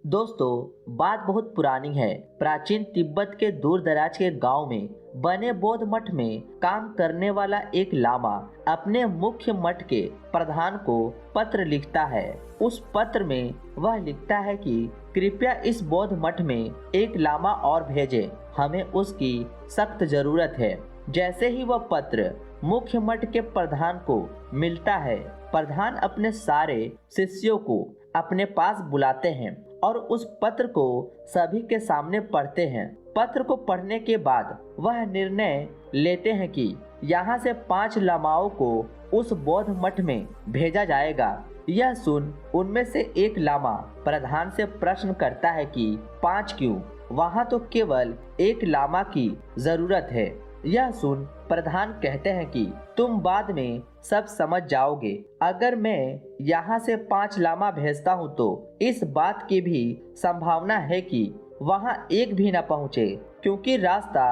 दोस्तों, बात बहुत पुरानी है। प्राचीन तिब्बत के दूर दराज के गांव में बने बौद्ध मठ में काम करने वाला एक लामा अपने मुख्य मठ के प्रधान को पत्र लिखता है। उस पत्र में वह लिखता है कि कृपया इस बौद्ध मठ में एक लामा और भेजें, हमें उसकी सख्त जरूरत है। जैसे ही वह पत्र मुख्य मठ के प्रधान को मिलता है, प्रधान अपने सारे शिष्यों को अपने पास बुलाते हैं और उस पत्र को सभी के सामने पढ़ते हैं। पत्र को पढ़ने के बाद वह निर्णय लेते हैं कि यहाँ से 5 लामाओं को उस बौद्ध मठ में भेजा जाएगा। यह सुन उनमें से एक लामा प्रधान से प्रश्न करता है कि 5 क्यों? वहाँ तो केवल एक लामा की जरूरत है। यह सुन प्रधान कहते हैं कि तुम बाद में सब समझ जाओगे। अगर मैं यहाँ से 5 लामा भेजता हूँ तो इस बात की भी संभावना है कि वहाँ एक भी न पहुँचे, क्योंकि रास्ता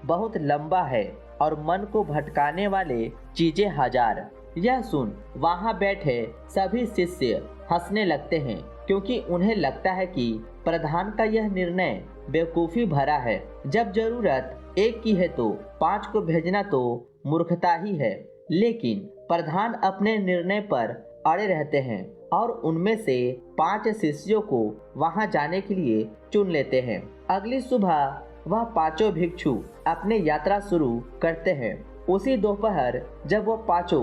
बहुत लंबा है और मन को भटकाने वाले चीजें हजार। यह सुन वहाँ बैठे सभी शिष्य हंसने लगते हैं, क्योंकि उन्हें लगता है कि प्रधान का यह निर्णय बेवकूफी भरा है। जब जरूरत एक की है तो 5 को भेजना तो मूर्खता ही है। लेकिन प्रधान अपने निर्णय पर अड़े रहते हैं और उनमें से 5 शिष्यों को वहां जाने के लिए चुन लेते हैं। अगली सुबह वह 5 भिक्षु अपने यात्रा शुरू करते हैं। उसी दोपहर जब वो 5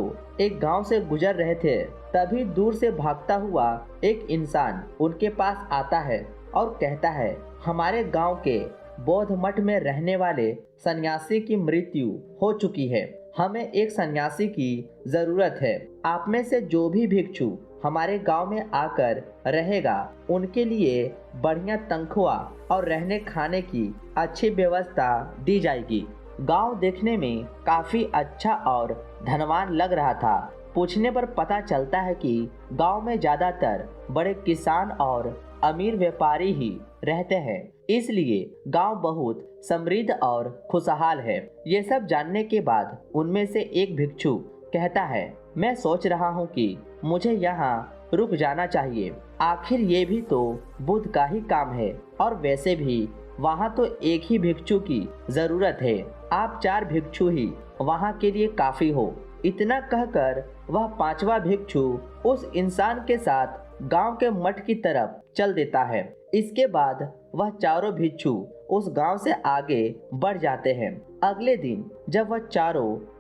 एक गांव से गुजर रहे थे, तभी दूर से भागता हुआ एक इंसान उनके पास आता है और कहता है, हमारे गांव के बौद्ध मठ में रहने वाले सन्यासी की मृत्यु हो चुकी है। हमें एक सन्यासी की जरूरत है। आप में से जो भी भिक्षु हमारे गांव में आकर रहेगा, उनके लिए बढ़िया तनख्वाह और रहने खाने की अच्छी व्यवस्था दी जाएगी। गांव देखने में काफी अच्छा और धनवान लग रहा था। पूछने पर पता चलता है कि गांव में ज्यादातर बड़े किसान और अमीर व्यापारी ही रहते हैं, इसलिए गांव बहुत समृद्ध और खुशहाल है। ये सब जानने के बाद उनमें से एक भिक्षु कहता है, मैं सोच रहा हूँ कि मुझे यहाँ रुक जाना चाहिए। आखिर ये भी तो बुद्ध का ही काम है और वैसे भी वहाँ तो एक ही भिक्षु की जरूरत है। आप 4 भिक्षु ही वहाँ के लिए काफी हो। इतना कहकर वह 5वां भिक्षु उस इंसान के साथ गांव के मठ की तरफ चल देता है। इसके बाद वह 4 भिक्षु उस गांव से आगे बढ़ जाते हैं। अगले दिन जब वह 4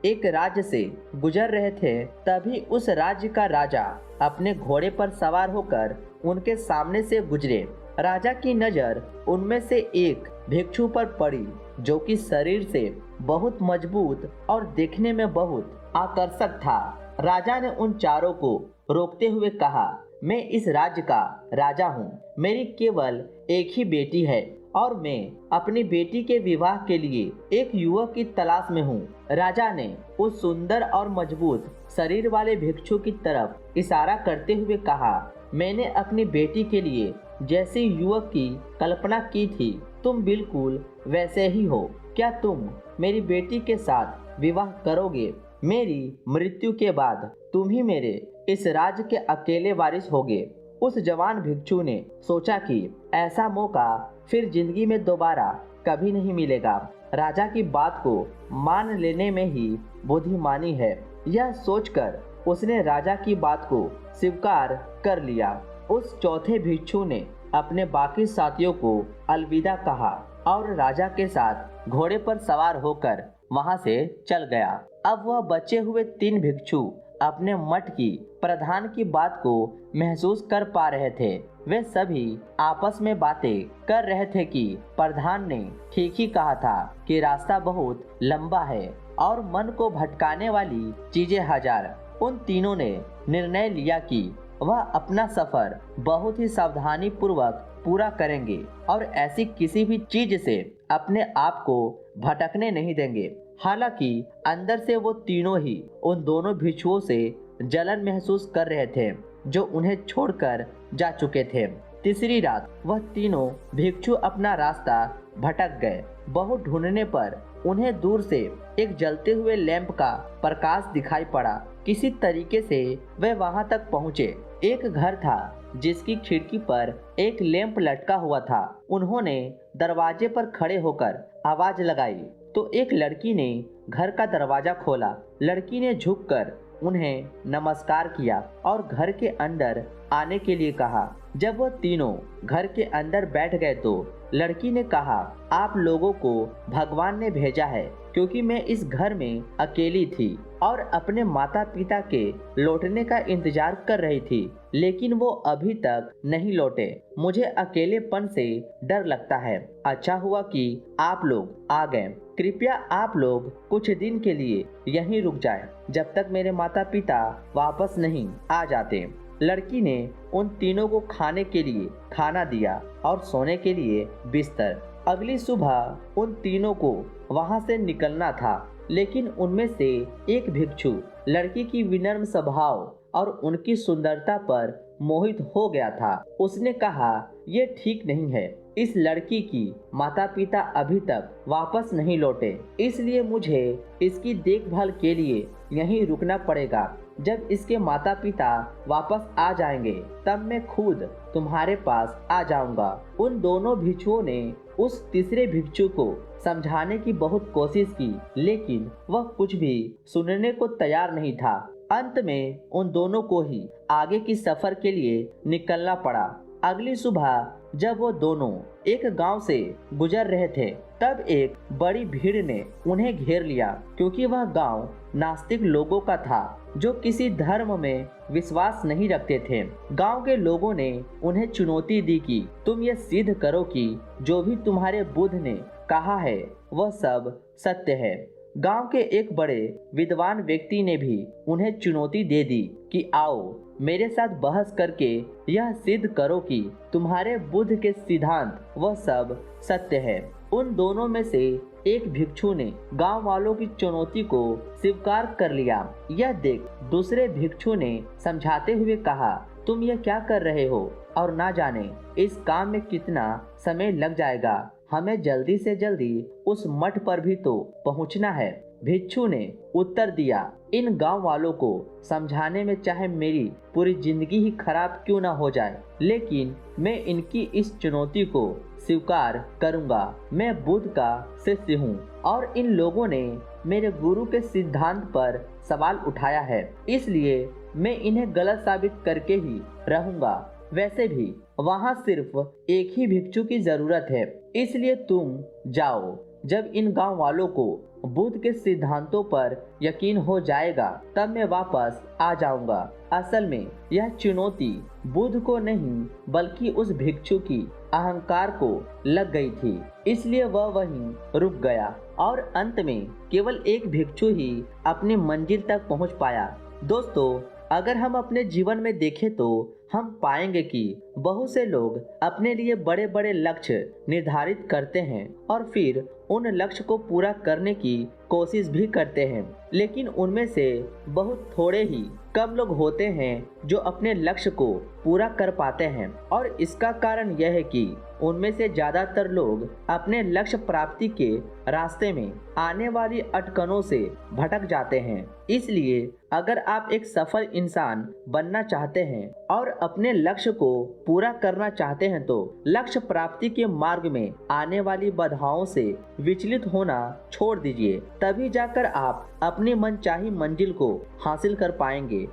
एक राज्य से गुजर रहे थे, तभी उस राज्य का राजा अपने घोड़े पर सवार होकर उनके सामने से गुजरे। राजा की नजर उनमें से एक भिक्षु पर पड़ी, जो कि शरीर से बहुत मजबूत और देखने में बहुत आकर्षक था। राजा ने उन 4 को रोकते हुए कहा, मैं इस राज्य का राजा हूँ। मेरी केवल एक ही बेटी है और मैं अपनी बेटी के विवाह के लिए एक युवक की तलाश में हूँ। राजा ने उस सुंदर और मजबूत शरीर वाले भिक्षु की तरफ इशारा करते हुए कहा, मैंने अपनी बेटी के लिए जैसी युवक की कल्पना की थी, तुम बिल्कुल वैसे ही हो। क्या तुम मेरी बेटी के साथ विवाह करोगे? मेरी मृत्यु के बाद तुम ही मेरे इस राज्य के अकेले वारिस होगे। उस जवान भिक्षु ने सोचा कि ऐसा मौका फिर जिंदगी में दोबारा कभी नहीं मिलेगा। राजा की बात को मान लेने में ही बुद्धिमानी है। यह सोचकर उसने राजा की बात को स्वीकार कर लिया। उस चौथे भिक्षु ने अपने बाकी साथियों को अलविदा कहा और राजा के साथ घोड़े पर सवार होकर वहां से चल गया। अब वह बचे हुए 3 भिक्षु अपने मठ की प्रधान की बात को महसूस कर पा रहे थे। वे सभी आपस में बातें कर रहे थे कि प्रधान ने ठीक ही कहा था कि रास्ता बहुत लंबा है और मन को भटकाने वाली चीजें हजार। उन तीनों ने निर्णय लिया कि वह अपना सफर बहुत ही सावधानी पूर्वक पूरा करेंगे और ऐसी किसी भी चीज से अपने आप को भटकने नहीं देंगे। हालांकि अंदर से वो तीनों ही उन दोनों भिक्षुओं से जलन महसूस कर रहे थे जो उन्हें छोड़कर जा चुके थे। तीसरी रात वह तीनों भिक्षु अपना रास्ता भटक गए। बहुत ढूंढने पर उन्हें दूर से एक जलते हुए लैंप का प्रकाश दिखाई पड़ा, किसी तरीके से वे वहां तक पहुंचे। एक घर था जिसकी खिड़की पर एक लैंप लटका हुआ था। उन्होंने दरवाजे पर खड़े होकर आवाज लगाई तो एक लड़की ने घर का दरवाजा खोला। लड़की ने झुककर उन्हें नमस्कार किया और घर के अंदर आने के लिए कहा। जब वो तीनों घर के अंदर बैठ गए तो लड़की ने कहा, आप लोगों को भगवान ने भेजा है, क्योंकि मैं इस घर में अकेली थी और अपने माता पिता के लौटने का इंतजार कर रही थी, लेकिन वो अभी तक नहीं लौटे। मुझे अकेलेपन से डर लगता है। अच्छा हुआ कि आप लोग आ गए। कृपया आप लोग कुछ दिन के लिए यहीं रुक जाएं, जब तक मेरे माता पिता वापस नहीं आ जाते। लड़की ने उन तीनों को खाने के लिए खाना दिया और सोने के लिए बिस्तर। अगली सुबह उन तीनों को वहां से निकलना था, लेकिन उनमें से एक भिक्षु लड़की की विनम्र स्वभाव और उनकी सुंदरता पर मोहित हो गया था। उसने कहा, ये ठीक नहीं है, इस लड़की की माता पिता अभी तक वापस नहीं लौटे, इसलिए मुझे इसकी देखभाल के लिए यहीं रुकना पड़ेगा। जब इसके माता पिता वापस आ जाएंगे तब मैं खुद तुम्हारे पास आ जाऊंगा। उन दोनों भिक्षुओं ने उस तीसरे भिक्षु को समझाने की बहुत कोशिश की, लेकिन वह कुछ भी सुनने को तैयार नहीं था। अंत में उन दोनों को ही आगे की सफर के लिए निकलना पड़ा। अगली सुबह जब वो दोनों एक गांव से गुजर रहे थे, तब एक बड़ी भीड़ ने उन्हें घेर लिया, क्योंकि वह गांव नास्तिक लोगों का था जो किसी धर्म में विश्वास नहीं रखते थे। गांव के लोगों ने उन्हें चुनौती दी कि तुम ये सिद्ध करो कि जो भी तुम्हारे बुद्ध ने कहा है वह सब सत्य है। गांव के एक बड़े विद्वान व्यक्ति ने भी उन्हें चुनौती दे दी कि आओ मेरे साथ बहस करके यह सिद्ध करो कि तुम्हारे बुद्ध के सिद्धांत वह सब सत्य है। उन दोनों में से एक भिक्षु ने गांव वालों की चुनौती को स्वीकार कर लिया। यह देख दूसरे भिक्षु ने समझाते हुए कहा, तुम यह क्या कर रहे हो और ना जाने इस काम में कितना समय लग जाएगा। हमें जल्दी से जल्दी उस मठ पर भी तो पहुंचना है। भिक्षु ने उत्तर दिया, इन गांव वालों को समझाने में चाहे मेरी पूरी जिंदगी ही खराब क्यों ना हो जाए, लेकिन मैं इनकी इस चुनौती को स्वीकार करूंगा। मैं बुद्ध का शिष्य हूँ और इन लोगों ने मेरे गुरु के सिद्धांत पर सवाल उठाया है, इसलिए मैं इन्हें गलत साबित करके ही रहूंगा। वैसे भी वहाँ सिर्फ एक ही भिक्षु की जरूरत है, इसलिए तुम जाओ। जब इन गांव वालों को बुद्ध के सिद्धांतों पर यकीन हो जाएगा तब मैं वापस आ जाऊंगा। असल में यह चुनौती बुद्ध को नहीं बल्कि उस भिक्षु की अहंकार को लग गई थी, इसलिए वह वहीं रुक गया और अंत में केवल एक भिक्षु ही अपनी मंजिल तक पहुंच पाया। दोस्तों, अगर हम अपने जीवन में देखें तो हम पाएंगे कि बहुत से लोग अपने लिए बड़े बड़े लक्ष्य निर्धारित करते हैं और फिर उन लक्ष्य को पूरा करने की कोशिश भी करते हैं, लेकिन उनमें से बहुत थोड़े ही कम लोग होते हैं जो अपने लक्ष्य को पूरा कर पाते हैं। और इसका कारण यह है कि उनमें से ज्यादातर लोग अपने लक्ष्य प्राप्ति के रास्ते में आने वाली अटकनों से भटक जाते हैं। इसलिए अगर आप एक सफल इंसान बनना चाहते हैं और अपने लक्ष्य को पूरा करना चाहते हैं तो लक्ष्य प्राप्ति के मार्ग में आने वाली बाधाओं से विचलित होना छोड़ दीजिए, तभी जाकर आप अपनी मनचाही मंजिल को हासिल कर पाएंगे।